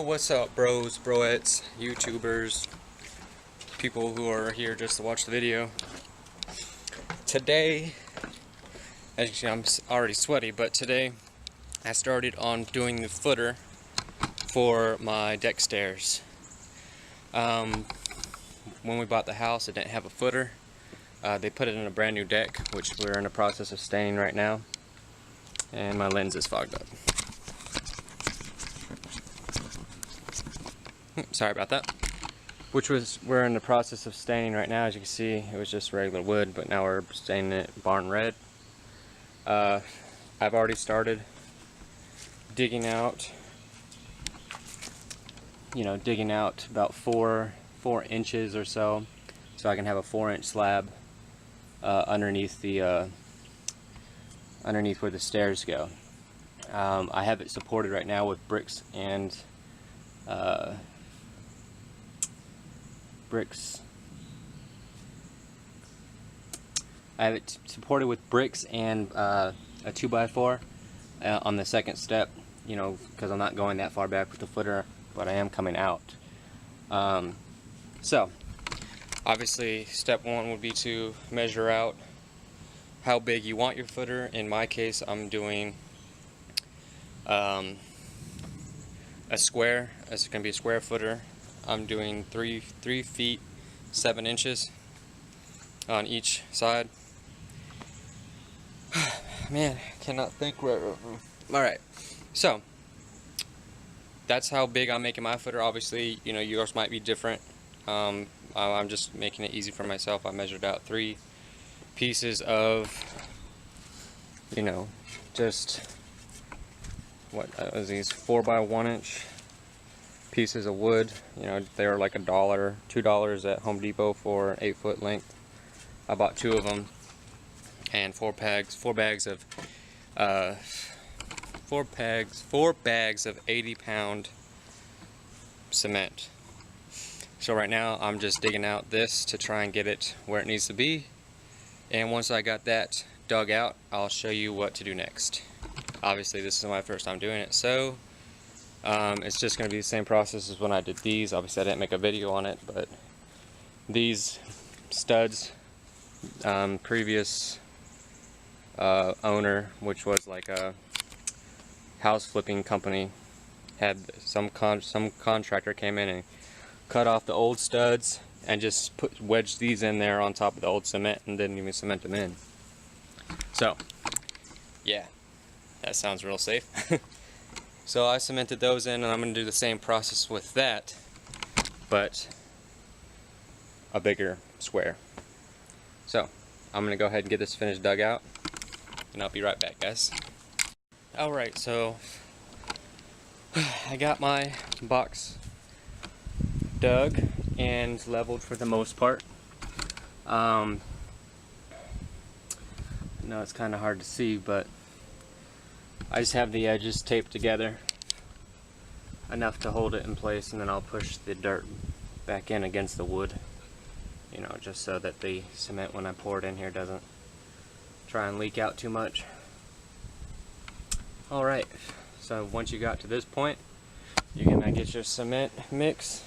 What's up, bros, broettes, YouTubers, people who are here just to watch the video. Today, as you can see, I'm already sweaty, but today I started on doing the footer for my deck stairs. When we bought the house, it didn't have a footer. They put it in a brand new deck, which we're in the process of staining right now. And my lens is fogged up. Sorry about that. We're in the process of staining right now. As you can see, it was just regular wood, but now we're staining it barn red. I've already started digging out, about four inches or so I can have a 4-inch slab underneath where the stairs go. I have it supported right now with bricks and I have it supported with bricks and a 2x4 on the second step, because I'm not going that far back with the footer, but I am coming out. So obviously step one would be to measure out how big you want your footer. In my case, I'm doing a square. It's going to be a square footer. I'm doing 3 feet 7 inches on each side. Man, I cannot think right. Alright, so that's how big I'm making my footer. Obviously, yours might be different. I'm just making it easy for myself. I measured out 3 pieces of, just what was these 4x1 inch pieces of wood. They were like $1, $2 at Home Depot for an 8-foot length. I bought 2 of them and 4 bags of 80-pound cement. So right now I'm just digging out this to try and get it where it needs to be, and once I got that dug out, I'll show you what to do next. Obviously this is my first time doing it, so it's just going to be the same process as when I did these. Obviously I didn't make a video on it, but these studs, previous owner, which was like a house flipping company, had some contractor came in and cut off the old studs and just wedged these in there on top of the old cement and didn't even cement them in. So yeah, that sounds real safe. So I cemented those in, and I'm going to do the same process with that, but a bigger square. So I'm going to go ahead and get this finished dug out, and I'll be right back, guys. Alright, so I got my box dug and leveled for the most part. I know it's kind of hard to see, but I just have the edges taped together enough to hold it in place, and then I'll push the dirt back in against the wood, just so that the cement, when I pour it in here, doesn't try and leak out too much. Alright, so once you got to this point, you're going to get your cement mix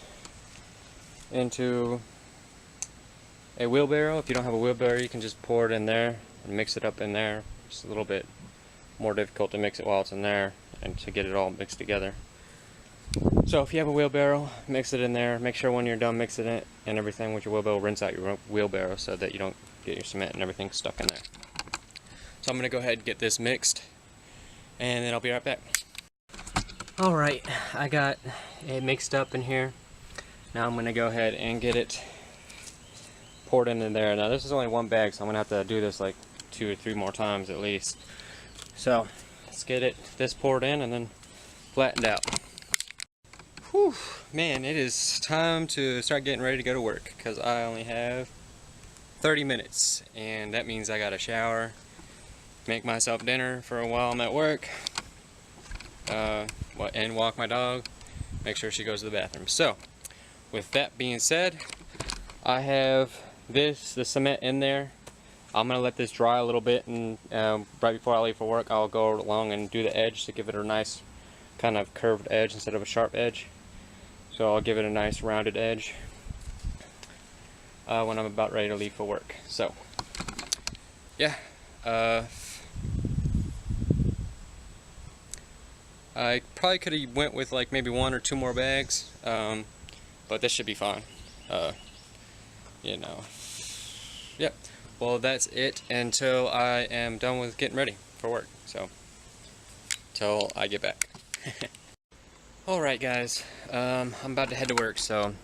into a wheelbarrow. If you don't have a wheelbarrow, you can just pour it in there and mix it up in there. It's a little bit more difficult to mix it while it's in there and to get it all mixed together. So if you have a wheelbarrow, mix it in there. Make sure when you're done mixing it and everything with your wheelbarrow, rinse out your wheelbarrow so that you don't get your cement and everything stuck in there. So I'm going to go ahead and get this mixed, and then I'll be right back. Alright, I got it mixed up in here. Now I'm going to go ahead and get it poured into there. Now this is only 1 bag, so I'm going to have to do this like 2 or 3 more times at least. So let's get this poured in and then flattened out. Whew, man, it is time to start getting ready to go to work, because I only have 30 minutes, and that means I gotta shower, make myself dinner for a while I'm at work, and walk my dog, make sure she goes to the bathroom. So with that being said, I have the cement in there. I'm going to let this dry a little bit, and right before I leave for work, I'll go along and do the edge to give it a nice kind of curved edge instead of a sharp edge. So I'll give it a nice rounded edge when I'm about ready to leave for work. So yeah, I probably could have went with like maybe 1 or 2 more bags, but this should be fine. You know, yep. Well, that's it until I am done with getting ready for work. So till I get back. Alright guys, I'm about to head to work. So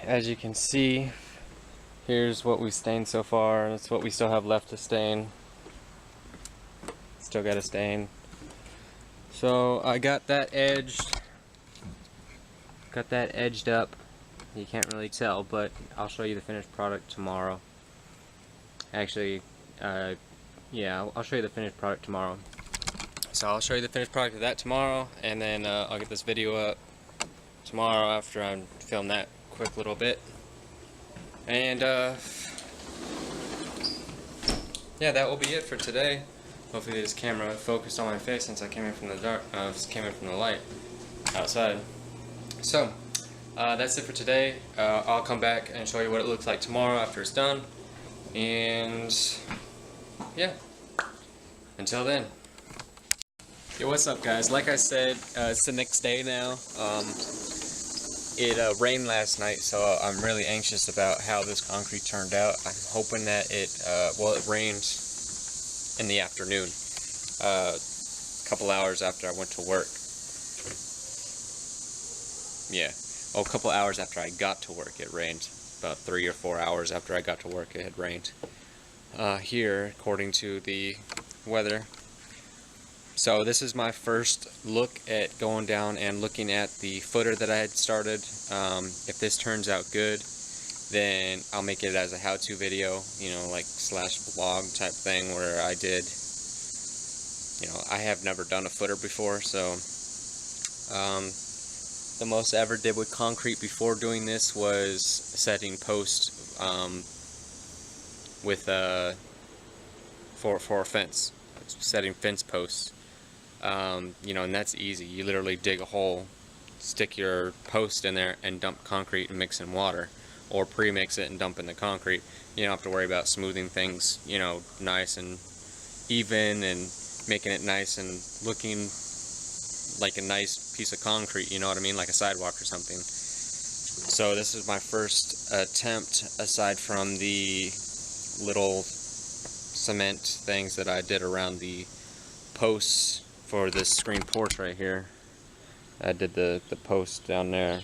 as you can see, here's what we've stained so far. That's what we still have left to stain. Still got to stain. So I got that edged up. You can't really tell, but I'll show you the finished product tomorrow. Actually, yeah, I'll show you the finished product tomorrow. So I'll show you the finished product of that tomorrow, and then I'll get this video up tomorrow after I film that quick little bit. And yeah, that will be it for today. Hopefully this camera focused on my face since I came in from the dark, came in from the light outside. So that's it for today. I'll come back and show you what it looks like tomorrow after it's done. And yeah, until then. Yo, what's up guys? Like I said, it's the next day now. It rained last night, so I'm really anxious about how this concrete turned out. I'm hoping that well, it rained in the afternoon, a couple hours after I went to work. Yeah, well, a couple hours after I got to work it rained. About 3 or 4 hours after I got to work it had rained. Here, according to the weather. So this is my first look at going down and looking at the footer that I had started. If this turns out good, then I'll make it as a how-to video, you know, like / blog type thing where I did, you know, I have never done a footer before, so the most I ever did with concrete before doing this was setting posts with for a fence, setting fence posts. You know, and that's easy. You literally dig a hole, stick your post in there, and dump concrete and mix in water, or pre-mix it and dump in the concrete. You don't have to worry about smoothing things, you know, nice and even, and making it nice and looking like a nice piece of concrete, you know what I mean, like a sidewalk or something. So this is my first attempt, aside from the little cement things that I did around the posts for this screen porch right here. I did the posts down there.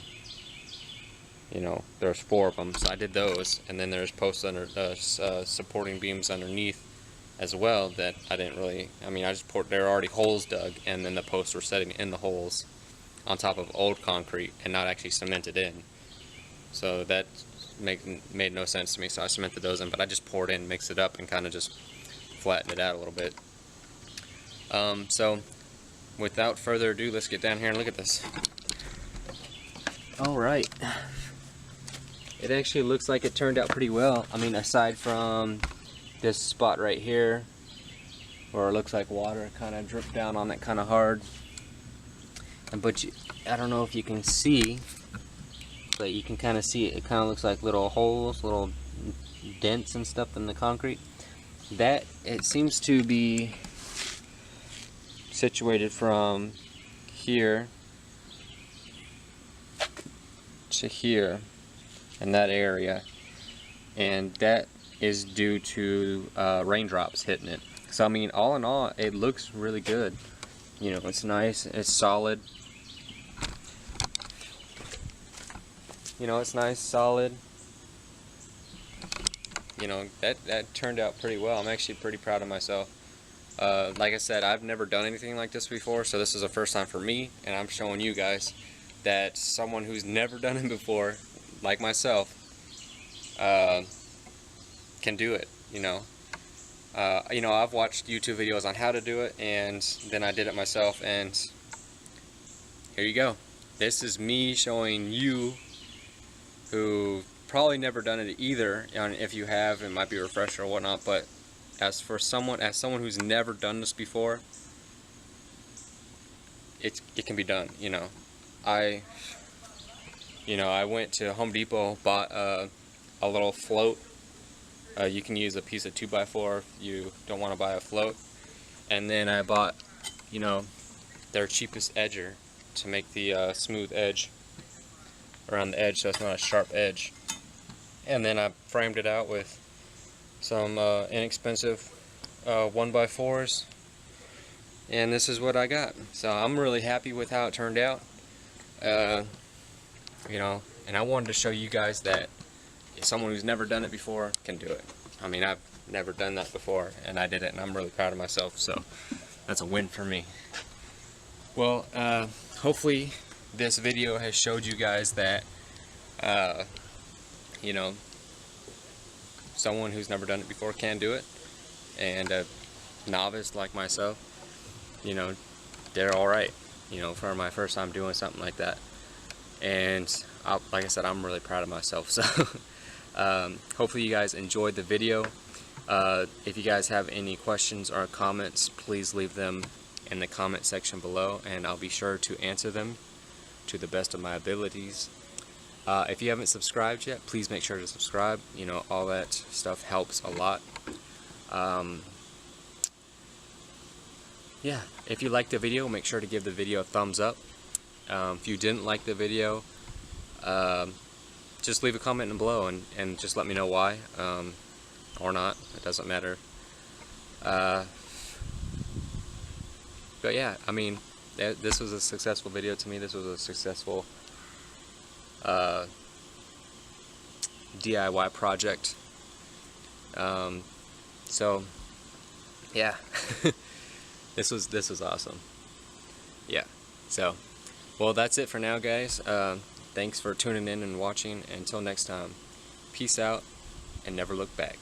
You know, there's 4 of them, so I did those, and then there's posts under supporting beams underneath as well that I didn't really, I mean, I just poured, there are already holes dug, and then the posts were setting in the holes on top of old concrete and not actually cemented in. So that made no sense to me, so I cemented those in, but I just poured in, mixed it up, and kind of just flattened it out a little bit. So without further ado, let's get down here and look at this. Alright. It actually looks like it turned out pretty well. I mean, aside from this spot right here where it looks like water kind of dripped down on it kind of hard, but I don't know if you can see, but you can kind of see it. It kind of looks like little holes, little dents and stuff in the concrete. That, it seems to be situated from here to here in that area, and that is due to raindrops hitting it. So I mean, all in all, it looks really good. You know, it's nice, it's solid. You know, it's nice, solid. You know, that turned out pretty well. I'm actually pretty proud of myself. Like I said, I've never done anything like this before, so this is the first time for me, and I'm showing you guys that someone who's never done it before, like myself, can do it, you know. You know, I've watched YouTube videos on how to do it, and then I did it myself, and here you go. This is me showing you, who probably never done it either, and if you have, it might be a refresher or whatnot, but as someone who's never done this before, it can be done, you know. You know, I went to Home Depot, bought a little float. You can use a piece of 2x4 if you don't want to buy a float. And then I bought, you know, their cheapest edger to make the smooth edge around the edge so it's not a sharp edge. And then I framed it out with some inexpensive 1x4s. And this is what I got. So I'm really happy with how it turned out. You know, and I wanted to show you guys that someone who's never done it before can do it. I mean, I've never done that before, and I did it, and I'm really proud of myself, so that's a win for me. Well, hopefully this video has showed you guys that, you know, someone who's never done it before can do it, and a novice like myself, you know, they're alright, you know, for my first time doing something like that. And like I said, I'm really proud of myself. So hopefully you guys enjoyed the video. If you guys have any questions or comments, please leave them in the comment section below, and I'll be sure to answer them to the best of my abilities. If you haven't subscribed yet, please make sure to subscribe. You know, all that stuff helps a lot. Yeah, if you liked the video, make sure to give the video a thumbs up. If you didn't like the video, just leave a comment below and just let me know why, or not. It doesn't matter. But yeah, I mean, this was a successful video to me. This was a successful DIY project. So yeah, this was awesome. Yeah, so. Well, that's it for now, guys. Thanks for tuning in and watching. Until next time, peace out and never look back.